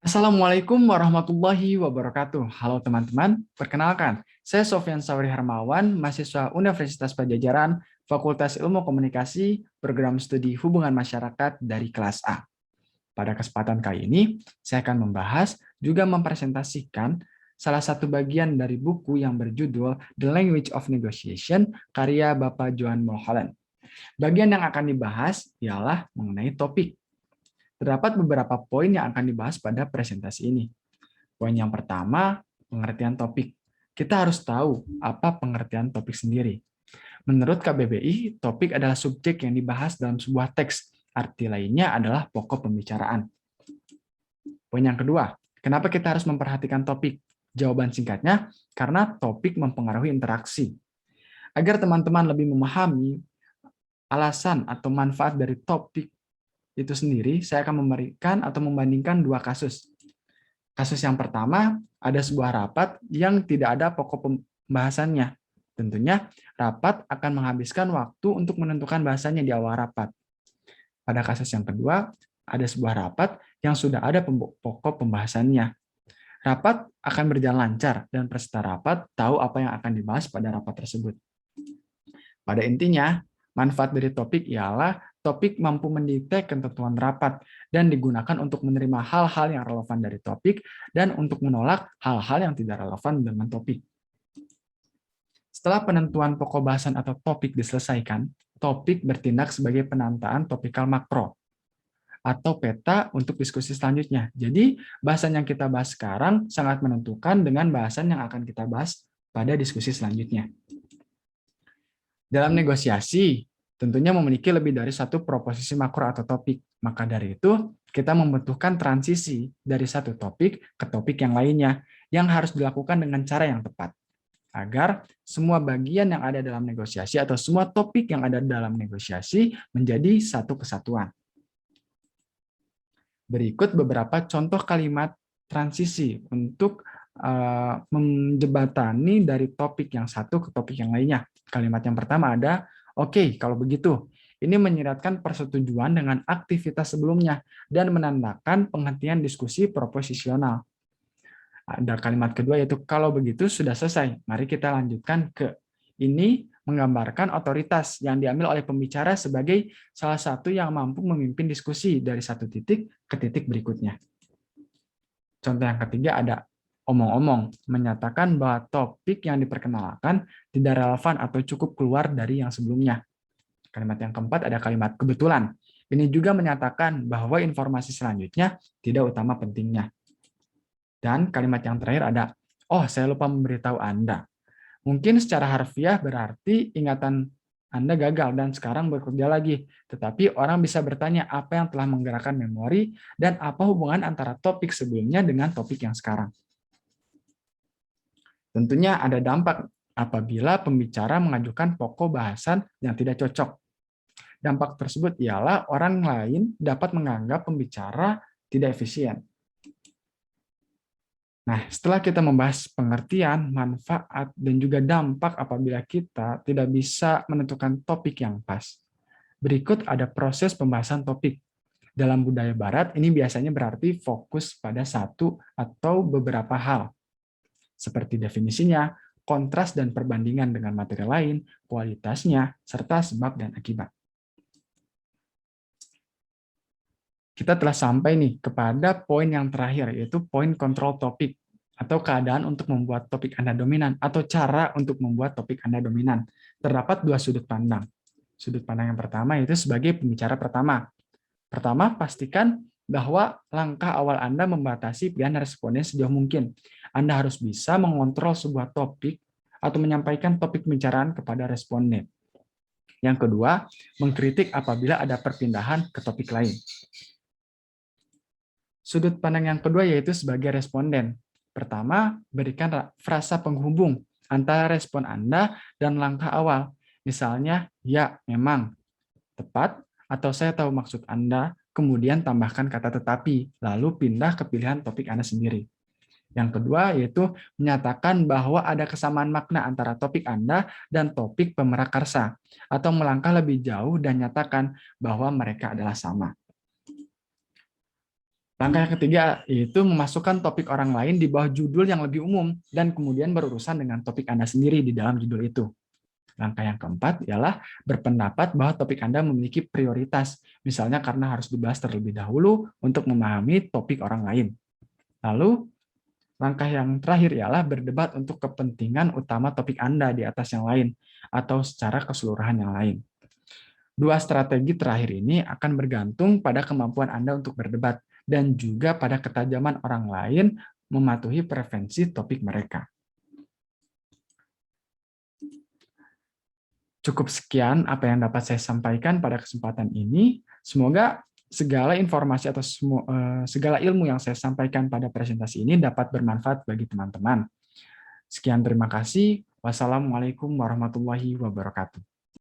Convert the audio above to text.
Assalamualaikum warahmatullahi wabarakatuh. Halo teman-teman, perkenalkan, saya Sofyan Sauri Hermawan, mahasiswa Universitas Pajajaran, Fakultas Ilmu Komunikasi, Program Studi Hubungan Masyarakat dari kelas A. Pada kesempatan kali ini, saya akan membahas juga mempresentasikan salah satu bagian dari buku yang berjudul The Language of Negotiation, karya Bapak Johan Mulholland. Bagian yang akan dibahas ialah mengenai topik. Terdapat beberapa poin yang akan dibahas pada presentasi ini. Poin yang pertama, pengertian topik. Kita harus tahu apa pengertian topik sendiri. Menurut KBBI, topik adalah subjek yang dibahas dalam sebuah teks. Arti lainnya adalah pokok pembicaraan. Poin yang kedua, kenapa kita harus memperhatikan topik? Jawaban singkatnya, karena topik mempengaruhi interaksi. Agar teman-teman lebih memahami alasan atau manfaat dari topik itu sendiri, saya akan memberikan atau membandingkan dua kasus. Kasus yang pertama, ada sebuah rapat yang tidak ada pokok pembahasannya. Tentunya, rapat akan menghabiskan waktu untuk menentukan bahasannya di awal rapat. Pada kasus yang kedua, ada sebuah rapat yang sudah ada pokok pembahasannya. Rapat akan berjalan lancar dan peserta rapat tahu apa yang akan dibahas pada rapat tersebut. Pada intinya, manfaat dari topik ialah topik mampu mendetek ketentuan rapat dan digunakan untuk menerima hal-hal yang relevan dari topik dan untuk menolak hal-hal yang tidak relevan dengan topik. Setelah penentuan pokok bahasan atau topik diselesaikan, topik bertindak sebagai penataan topikal makro atau peta untuk diskusi selanjutnya. Jadi, bahasan yang kita bahas sekarang sangat menentukan dengan bahasan yang akan kita bahas pada diskusi selanjutnya. Dalam negosiasi, tentunya memiliki lebih dari satu proposisi makro atau topik. Maka dari itu, kita membutuhkan transisi dari satu topik ke topik yang lainnya, yang harus dilakukan dengan cara yang tepat. Agar semua bagian yang ada dalam negosiasi atau semua topik yang ada dalam negosiasi menjadi satu kesatuan. Berikut beberapa contoh kalimat transisi untuk menjembatani dari topik yang satu ke topik yang lainnya. Kalimat yang pertama ada, oke, kalau begitu. Ini menyiratkan persetujuan dengan aktivitas sebelumnya dan menandakan penghentian diskusi proposisional. Ada kalimat kedua yaitu, kalau begitu sudah selesai. Mari kita lanjutkan ke ini menggambarkan otoritas yang diambil oleh pembicara sebagai salah satu yang mampu memimpin diskusi dari satu titik ke titik berikutnya. Contoh yang ketiga ada omong-omong, menyatakan bahwa topik yang diperkenalkan tidak relevan atau cukup keluar dari yang sebelumnya. Kalimat yang keempat ada kalimat kebetulan. Ini juga menyatakan bahwa informasi selanjutnya tidak utama pentingnya. Dan kalimat yang terakhir ada, oh saya lupa memberitahu Anda. Mungkin secara harfiah berarti ingatan Anda gagal dan sekarang bekerja lagi. Tetapi orang bisa bertanya apa yang telah menggerakkan memori dan apa hubungan antara topik sebelumnya dengan topik yang sekarang. Tentunya ada dampak apabila pembicara mengajukan pokok bahasan yang tidak cocok. Dampak tersebut ialah orang lain dapat menganggap pembicara tidak efisien. Nah, setelah kita membahas pengertian, manfaat, dan juga dampak apabila kita tidak bisa menentukan topik yang pas. Berikut ada proses pembahasan topik. Dalam budaya barat, ini biasanya berarti fokus pada satu atau beberapa hal, seperti definisinya, kontras dan perbandingan dengan materi lain, kualitasnya, serta sebab dan akibat. Kita telah sampai nih kepada poin yang terakhir, yaitu poin kontrol topik, atau keadaan untuk membuat topik Anda dominan, atau cara untuk membuat topik Anda dominan. Terdapat dua sudut pandang. Sudut pandang yang pertama yaitu sebagai pembicara pertama. Pertama, pastikan bahwa langkah awal Anda membatasi pilihan responden sejauh mungkin. Anda harus bisa mengontrol sebuah topik atau menyampaikan topik pembicaraan kepada responden. Yang kedua, mengkritik apabila ada perpindahan ke topik lain. Sudut pandang yang kedua yaitu sebagai responden. Pertama, berikan frasa penghubung antara respon Anda dan langkah awal. Misalnya, ya, memang, tepat, atau saya tahu maksud Anda, kemudian tambahkan kata tetapi, lalu pindah ke pilihan topik Anda sendiri. Yang kedua yaitu menyatakan bahwa ada kesamaan makna antara topik Anda dan topik pemerakarsa, atau melangkah lebih jauh dan nyatakan bahwa mereka adalah sama. Langkah yang ketiga yaitu memasukkan topik orang lain di bawah judul yang lebih umum dan kemudian berurusan dengan topik Anda sendiri di dalam judul itu. Langkah yang keempat ialah berpendapat bahwa topik Anda memiliki prioritas, misalnya karena harus dibahas terlebih dahulu untuk memahami topik orang lain. Lalu, langkah yang terakhir ialah berdebat untuk kepentingan utama topik Anda di atas yang lain, atau secara keseluruhan yang lain. Dua strategi terakhir ini akan bergantung pada kemampuan Anda untuk berdebat, dan juga pada ketajaman orang lain mematuhi preferensi topik mereka. Cukup sekian apa yang dapat saya sampaikan pada kesempatan ini. Semoga segala informasi atau segala ilmu yang saya sampaikan pada presentasi ini dapat bermanfaat bagi teman-teman. Sekian, terima kasih. Wassalamualaikum warahmatullahi wabarakatuh.